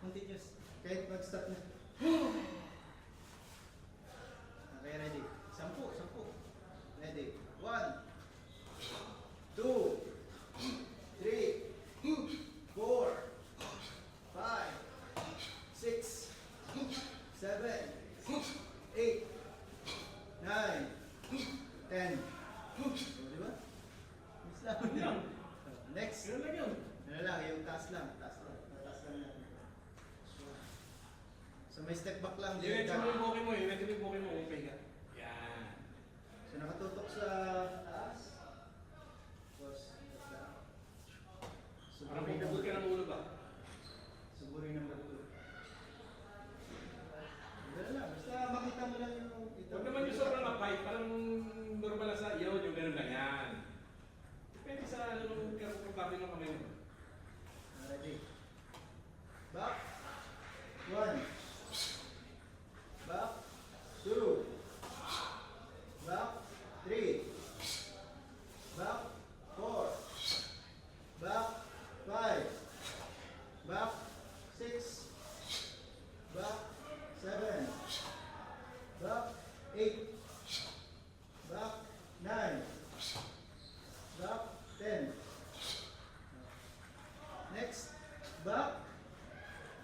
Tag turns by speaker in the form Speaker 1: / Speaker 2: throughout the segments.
Speaker 1: Continuous. Kahit mag-stop na. Okay, ready. 10. Ready. 1, 2, 3, 4, 5, 6, 7, 8, 9, 10. Di ba? Miss lang. Next.
Speaker 2: Ganun lang yun.
Speaker 1: Ano lang, yung taas lang. Taas lang yan. So may step back lang.
Speaker 2: Diretso mo yung booking mo, diretso mo yung booking mo, okay ka. Yan.
Speaker 1: So nakatutok sa taas. Tapos,
Speaker 2: Parang pinagod ka ng ulo ba?
Speaker 1: suburin ng bato. Ganun lang. Basta makita mo lang yung ito.
Speaker 2: Huwag naman yung sobrang apay, parang normal na sa iyo, yung ganun lang yan. Depende sa ano nung kapag ng kamay mo.
Speaker 1: Ready. Back. 1. Back. 2. Back. 3. Back. 4. Back. 5. Back. 6. Back. 7. Back. 8. Back. 9. Back. 10. Next. Back.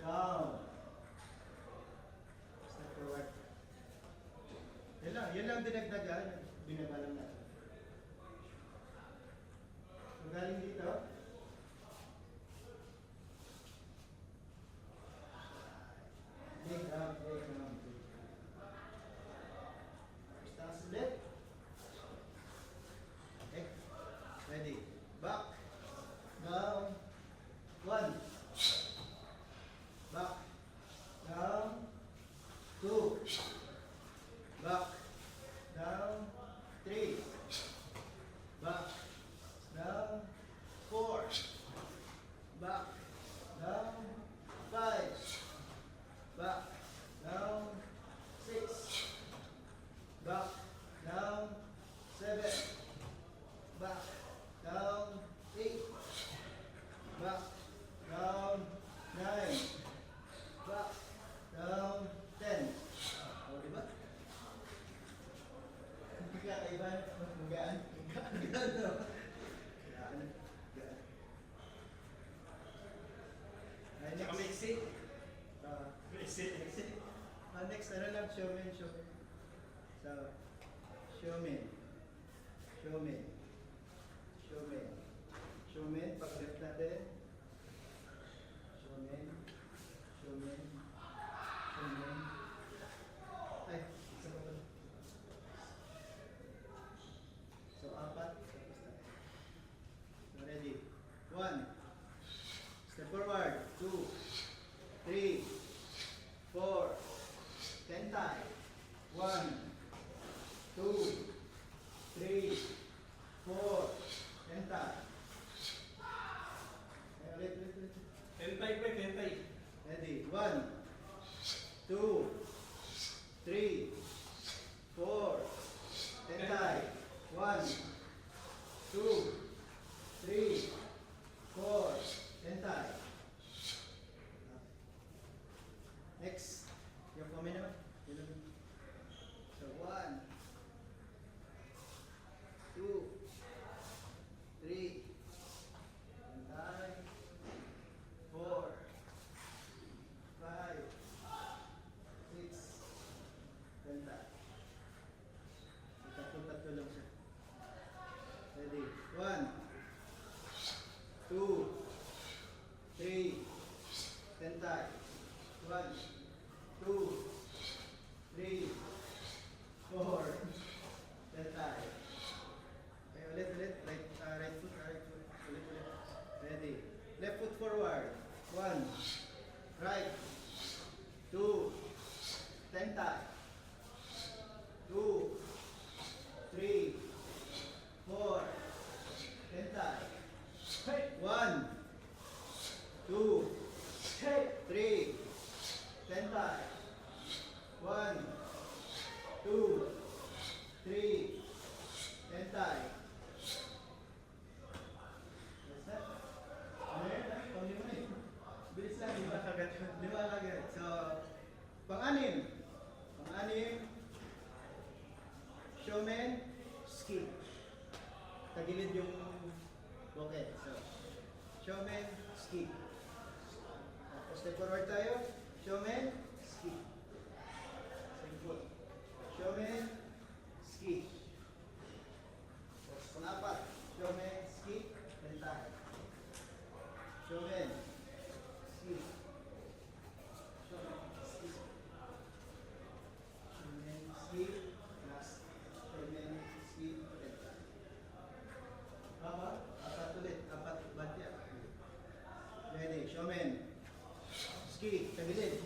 Speaker 1: Down. Step forward. Yan lang dinagdagan. Binabalang natin. So, galing dito. Dig down. Taas ulit. Okay. Ready. Back. Down. 1. Back. Down. 2. Back. Down. 3. Back. Down. 4. Back. Down. 5. Back. Down. 6. Back. Down. 7. Back. Down. 8. Back. Down. 9. Back. Down. 10. O, diba? Hindi ka kaiban. Magaan. Magaan, no? Magaan. Ay,
Speaker 2: Tsaka
Speaker 1: next.
Speaker 2: mixing.
Speaker 1: Next. Next, ano lang? Showman. So, showman. Pag left natin. Showman. Ay, isa pa pala. So, 4. Tapos na. So, ready. 1. Step forward. 2. 3. 4. 10 tie. 1. 2. 3. 4. 10 tie. Ulit.
Speaker 2: Tentay pa, tentay.
Speaker 1: Ready. 1, 2, 3, 4. Tentay. 1, 2, 3, 4. Tentay. Next. Yung kami naman. So 1, 2, 3. Tentay. 4, 5, 6, 10. Tatlo lang siya. Ready? 1, 2, 3, 10 tayo. 1, 2, 3, 4, 10 tayo. Okay, ulit. Right foot. Ulit. Ready? Left foot forward. 1, right, 2, 10 tayo. 2, 3, 4, 10 tayo. 1, 2, 3, 10 tayo. 1, 2, 3, 10 tayo. Yes, sir. Ano yan? Pang-lima eh. Bilis lang, 5. 5. tagilid yung bukid. So, showman, ski. Tapos step forward tayo. Showman, ski. Same foot. Showman, ski. Tapos pang-apat. Showman, ski, then tayo. Showman, ski. Showman, ski. Showman, ski. Last. Showman, ski, then tayo. Baba, apat ulit. Apat badya. Ready. Showman. Ski. Tagilid.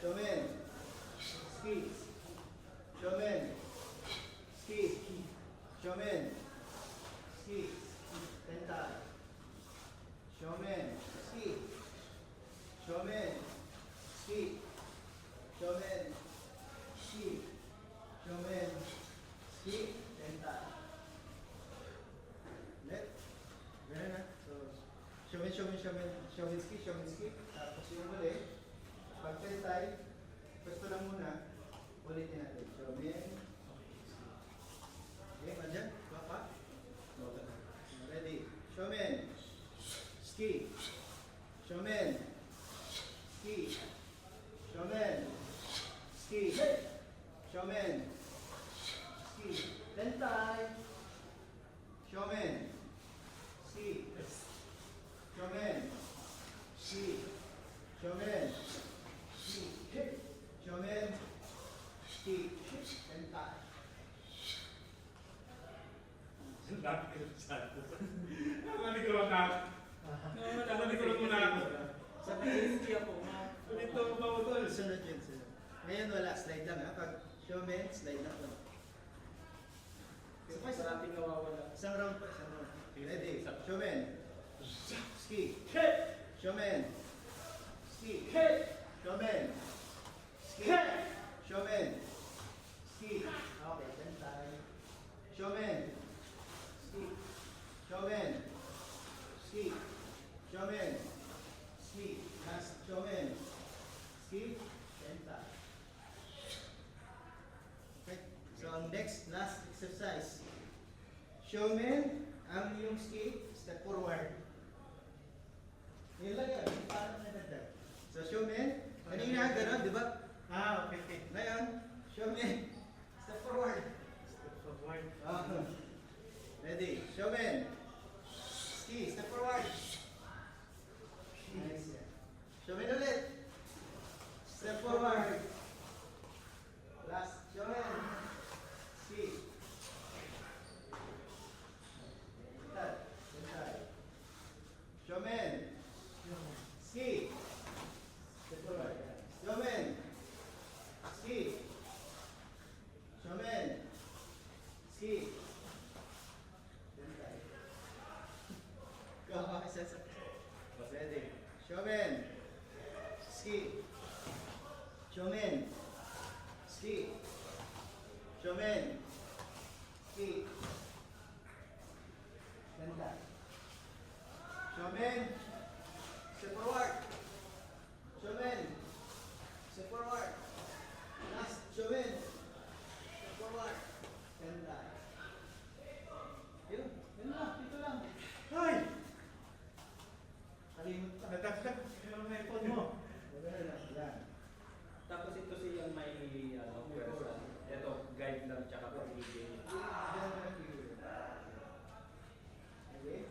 Speaker 1: Showman. Ski. Showman. Ski. Showman. Ski. Tenta. Showman. Ski. Showman. Ski. Showman. Ski. Showman. Ski. Tenta. Let. Ganun na. So, showman, showman, showman, showman, ski. Tapos yung muli, pag tentay, pwesto lang muna, ulitin natin. Showman. Okay, mandyan? Papa? Ready. Showman. Ski. Showman. Ski. Showman. Ski. Showman. Ski. Tentay. Showman. Ski. Showman. Ski. Showman. Ski. Showman. Ski. Tentay.
Speaker 2: Dati ko sa ako. Nakalikuran na ako. Nakalikuran mo na ako.
Speaker 3: Sa PSP ako.
Speaker 2: Dito ba mo tol?
Speaker 1: Sunod yun, sunod. Ngayon wala, slide lang ha. Pag showman, slide lang.
Speaker 3: Mas maraming nawawala.
Speaker 1: Isang round pa, isang round. Ready. Showman. Ski.
Speaker 3: Hit!
Speaker 1: Showman. Ski.
Speaker 3: Hit!
Speaker 1: Showman. Ski.
Speaker 3: Hit!
Speaker 1: Showman. Ski. Okay, then tayo. Showman. Ski. Showman. Ski. Showman. Ski. Last. Showman. Ski. Then tayo. Okay. So, ang next, last exercise. Showman, ang yung ski, step forward. Yun lang yan, parang nadagdag. So, showman, kanina, gano'n, di ba? Okay. Ngayon, showman, step forward.
Speaker 3: Step forward.
Speaker 1: Ready, showman. Ski, step forward. Nice yan. Showman ulit. Step forward. Last, showman. Ski. Tag, tag. Showman. Ski. Step forward. Showman. Ski. Showman. Ski. Go, isa. Ready. Showman. Ski. Showman. Ski. Showman. Ski. Ganda. Showman. Step forward. Showman. Step forward. Last. Showman. Step forward. Ganda. Yun. Yun lang. Dito lang. Hoy! Kalimut ka.
Speaker 3: Natagdag. Ano na iPhone mo?
Speaker 1: Ganun lang. Yan.
Speaker 3: Tapos ito siyang may pwersa. Ito, guide lang tsaka pag-ibig.
Speaker 1: Diyan ka nag-figure. Okay?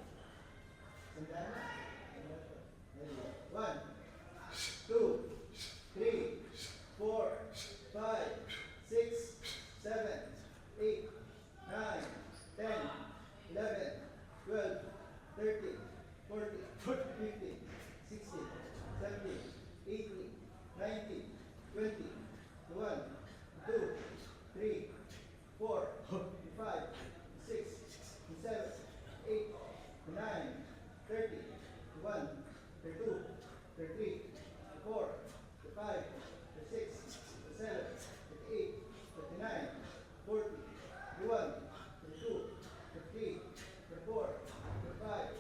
Speaker 1: Sandaan na. Ready? 1, 2, 3, 4, 5, 6, 7, 8, 9, 10, 11, 12, 13, 14, 15, 16, 17, 18, 19, 20, 21, 2, 3, 4, 5, 6, 7, 8, 9, 30, 1, 32, 33, 4, 5, 6, 7, 8, 39, 40, 41, 42, 43, 44, 45,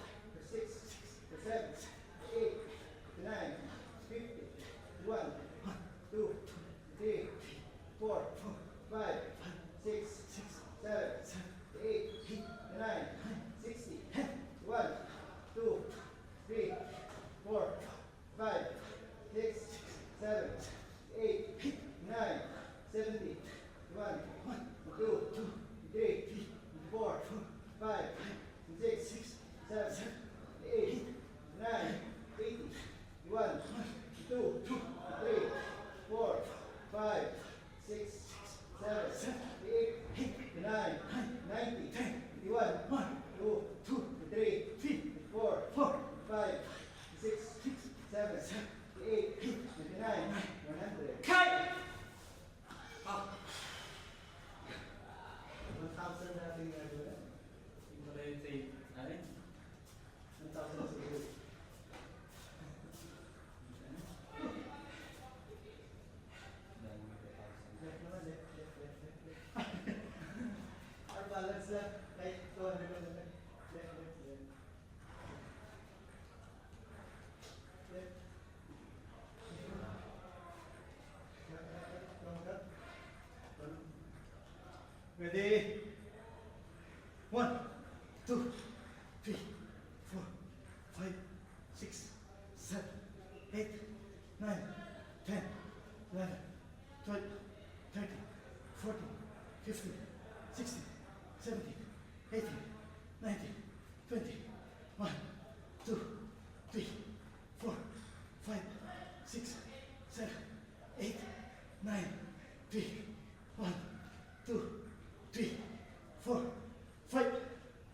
Speaker 1: 46, 47, 8, 59, 50, 1, 2, 3, 4, 5, 6, 7, 8, 9,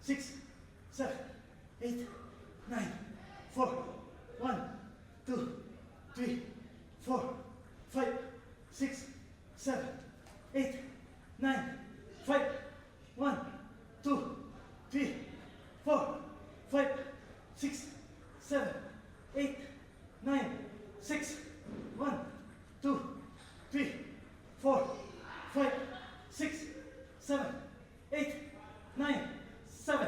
Speaker 1: 6, 7, 8, 9, 4, 1, 2, 3, 4, 5, 6, 7, 8, 9, 5, 1, 2, 3, 4, 5, 6, 7, 8, 9, 6, 1, 2, 3, 4, 5, 6, 7, 8, 9, 7,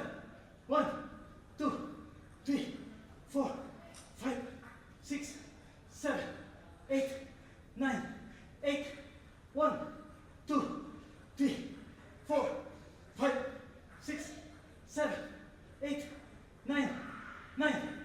Speaker 1: 1, 2, 3, 4, 5, 6, 7, 8, 9, 8, 1, 2, 3, 4, 5, 6, 7, 8, 9, 9,